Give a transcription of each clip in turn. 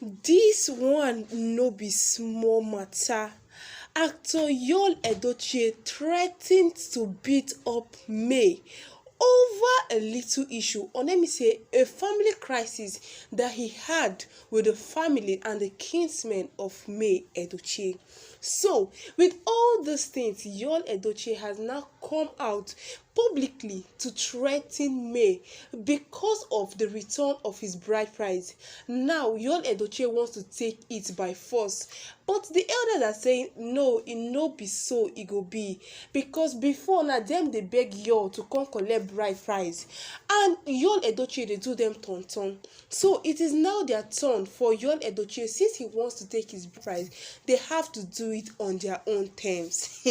This one no be small matter. Actor Yuledochie threatened to beat up May over a little issue, or let me say a family crisis that he had with the family and the kinsmen of May Edochie. So, with all these things, Yuledochie has now come out publicly to threaten May because of the return of his bride price. Now, Yuledochie wants to take it by force, but the elders are saying no, it no be so e go be, because before na dem dey beg Yul to come collect bride price, and Yuledochie dey do dem turn turn. So it is now their turn for Yuledochie, since he wants to take his price, they have to do it on their own terms.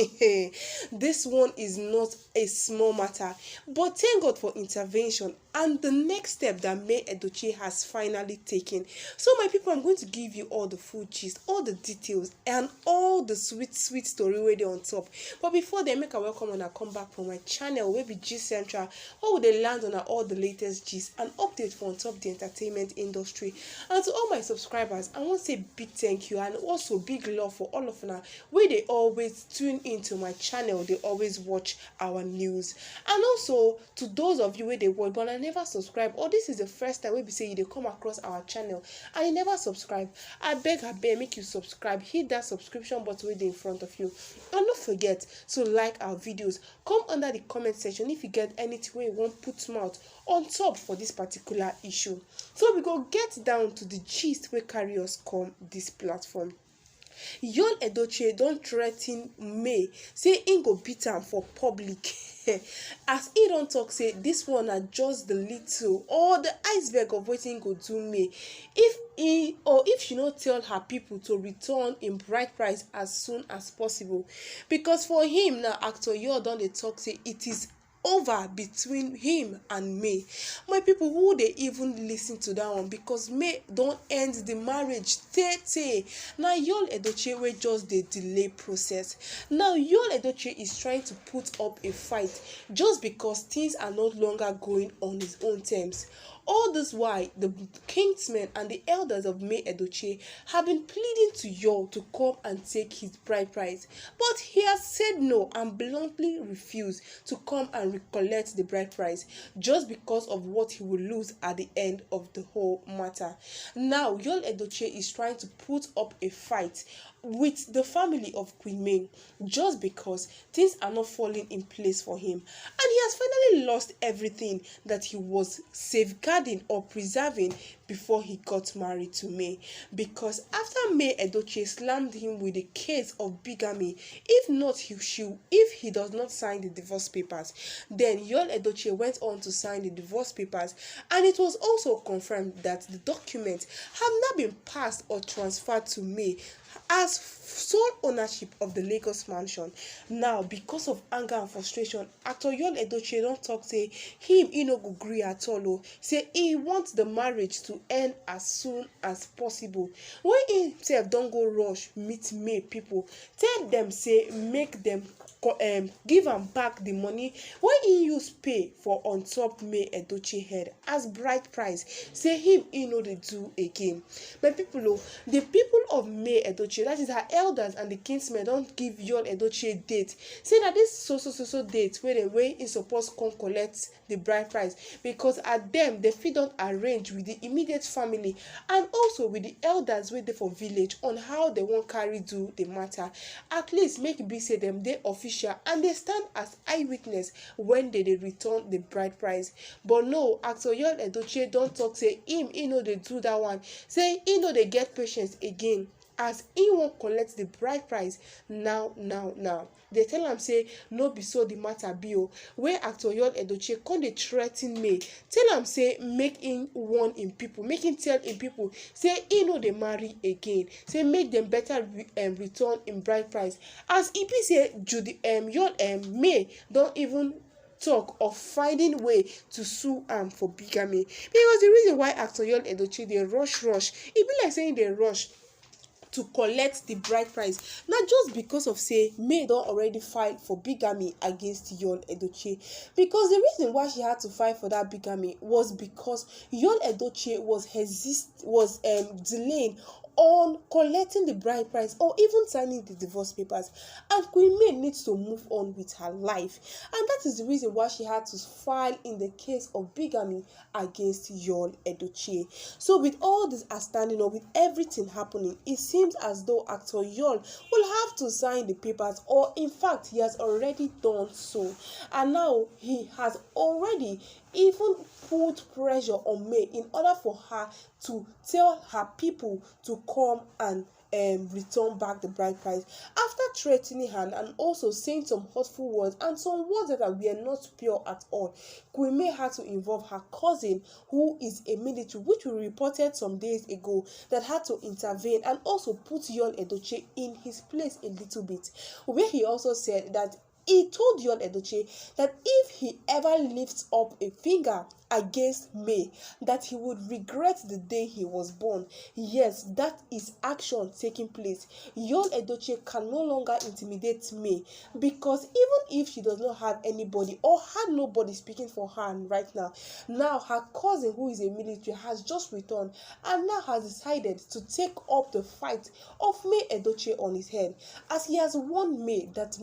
This one is not a small matter, but thank God for intervention and the next step that May Edochie has finally taken. So my people, I'm going to give you all the full gist, all the details, and all the sweet story wey dey on top. But before then, make a welcome when I come back from my channel wey be Gist Central, where we dey land on all the latest gist and update for on top the entertainment industry. And to all my subscribers, I want to say big thank you and also big love for all of una wey dey always tune into my channel, they always watch our news. And also to those of you wey dey watch but I never subscribe, or this is the first time wey be say you dey come across our channel and you never subscribe, I beg make you subscribe, hit that subscription button wey dey in front of you, and don't forget to like our videos. Come under the comment section if you get anything wey you want put mouth on top for this particular issue. So we go get down to the gist wey carry us come this platform. Yuledochie don threaten May say im go beat am for public as e don talk say this one na just the little or the iceberg of wetin im go do May if she no tell her people to return im bride price as soon as possible. Because for him now, actor Yul don dey talk say it is over between him and May. My people, who dey even listen to that one, because May don end the marriage tey. Now Yuledochie wey just dey delay process. Now Yuledochie is trying to put up a fight just because things are no longer going on his own terms. All this while, the Kinsmen and the elders of May Edochie have been pleading to Yul to come and take his bride price, but he has said no and bluntly refused to come and recollect the bride price just because of what he will lose at the end of the whole matter. Now, Yuledochie is trying to put up a fight with the family of Queen May just because things are not falling in place for him, and he has finally lost everything that he was safeguarding or preserving before he got married to May. Because after May Edochie slammed him with a case of bigamy, if he does not sign the divorce papers, then Yuledochie went on to sign the divorce papers, and it was also confirmed that the documents have not been passed or transferred to May as sole ownership of the Lagos mansion. Now, because of anger and frustration, actor Yuledochie don talk say he no go gree at all. Say he wants the marriage to end as soon as possible. When he himself don go rush meet May people, tell them say make them give am back the money wey he use pay for on top May Edochie head as bride price. Say him no dey do again. But people, the people of May Edochie, that is her elders and the kinsmen, don't give Yuledochie date. Say that this so date where he suppose come collect the bride price, because at them the fit don arrange with the immediate family and also with the elders wey dey for village on how they wan carry do the matter. At least make it be say them dey official and they stand as eyewitness when they return the bride price. But no, actor Yuledochie don talk say him no dey do that one. Say he no dey get patience again, as he won't collect the bride price now. They tell am say no be so the matter be where actor Yuledochie come dey threaten me, tell am say make him warn him people, make him tell him people say he no dey marry again, say make them better return in bride price, as e be say May don even talk of finding way to sue am for bigamy. Because the reason why actor Yuledochie dey rush, e be like saying they rush to collect the bride price, not just because of say May don already filed for bigamy against Yuledochie, because the reason why she had to file for that bigamy was because Yuledochie was delaying on collecting the bride price or even signing the divorce papers, and Queen May needs to move on with her life, and that is the reason why she had to file in the case of bigamy against Yuledochie. So with all this outstanding, or with everything happening, it seems as though actor Yul will have to sign the papers, or in fact he has already done so, and now he has already even put pressure on May in order for her to tell her people to come and return back the bride price. After threatening her and also saying some hurtful words and some words that were not pure at all, Queen May had to involve her cousin, who is a military, which we reported some days ago, that had to intervene and also put Yuledochie in his place a little bit, where he also said that he told Yuledochie that if he ever lifts up a finger against May, that he would regret the day he was born. Yes, that is action taking place. Yuledochie can no longer intimidate May, because even if she does not have anybody or had nobody speaking for her right now her cousin, who is a military, has just returned and now has decided to take up the fight of Mayedochie on his head, as he has warned that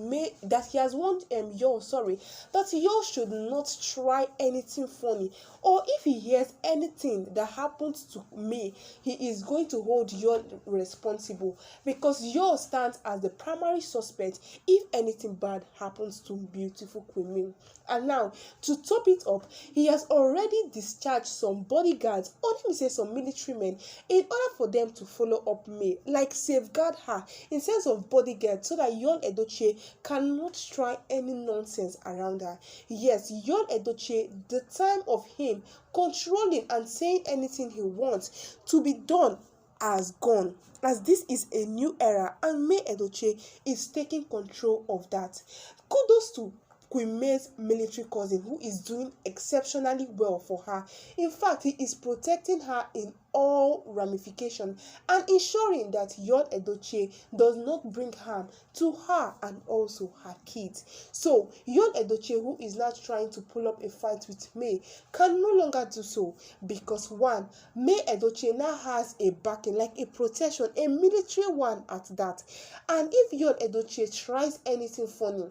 Yul should not try anything funny, or if he hears anything that happens to May, he is going to hold Yul responsible, because Yul stands as the primary suspect if anything bad happens to beautiful Queen May. And now, to top it up, he has already discharged some bodyguards, or let me say some military men, in order for them to follow up May, like safeguard her in sense of bodyguard, so that Yuledochie cannot try any nonsense around her. Yes, Yuledochie, the time of him controlling and saying anything he wants to be done has gone, as this is a new era and Mayedochie is taking control of that. Kudos to Queen May's military cousin, who is doing exceptionally well for her. In fact, he is protecting her in all ramifications and ensuring that Yuledochie does not bring harm to her and also her kids. So Yuledochie, who is now trying to pull up a fight with May, can no longer do so, because one, Mayedochie now has a backing, like a protection, a military one at that, and if Yuledochie tries anything funny,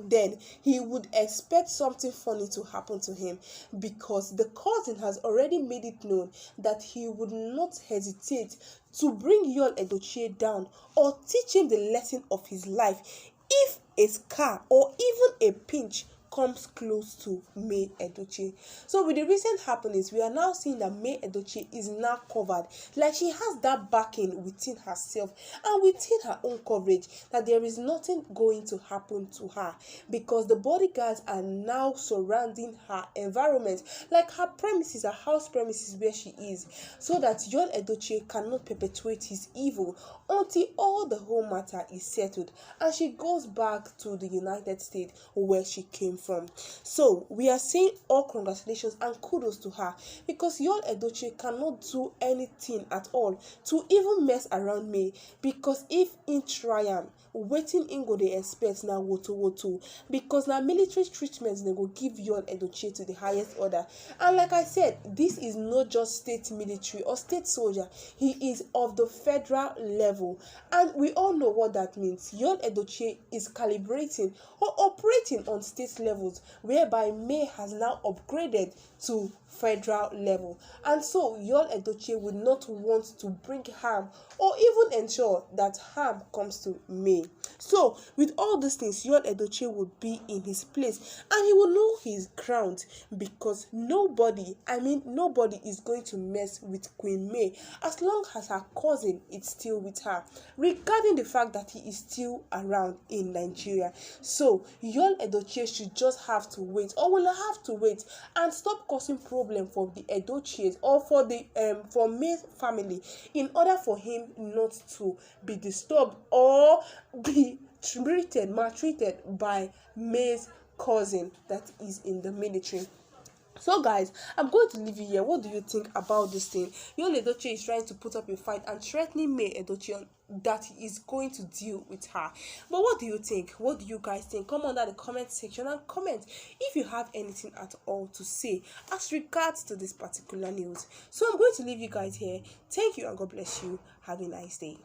then he would expect something funny to happen to him, because the cousin has already made it known that he would not hesitate to bring Yuledochie down or teach him the lesson of his life if a scar or even a pinch comes close to Mayedochie. So with the recent happenings, we are now seeing that Mayedochie is now covered, like she has that backing within herself and within her own coverage, that there is nothing going to happen to her, because the bodyguards are now surrounding her environment, like her premises, her house premises where she is, so that Yuledochie cannot perpetuate his evil until all the whole matter is settled and she goes back to the United States where she came from. So we are saying all congratulations and kudos to her, because Yuledochie cannot do anything at all to even mess around me, because if in triumph, waiting in go they expect now woto, because now military treatments they go give Yuledochie to the highest order. And like I said, this is not just state military or state soldier, he is of the federal level, and we all know what that means. Yuledochie is calibrating or operating on state levels, whereby May has now upgraded to federal level, and so Yuledochie would not want to bring harm or even ensure that harm comes to May. So with all these things, Yuledochie would be in his place and he will know his ground, because nobody is going to mess with Queen May as long as her cousin is still with her, regarding the fact that he is still around in Nigeria. So Yuledochie should just have to wait, or will have to wait, and stop causing problem for the Edochies or for the for May's family, in order for him not to be disturbed or be maltreated by May's cousin that is in the military. So guys, I'm going to leave you here. What do you think about this thing? Yuledochie is trying to put up a fight and threatening mayedochie that he is going to deal with her. But what do you think? What do you guys think? Come under the comment section and comment if you have anything at all to say as regards to this particular news. So I'm going to leave you guys here. Thank you and God bless you. Have a nice day.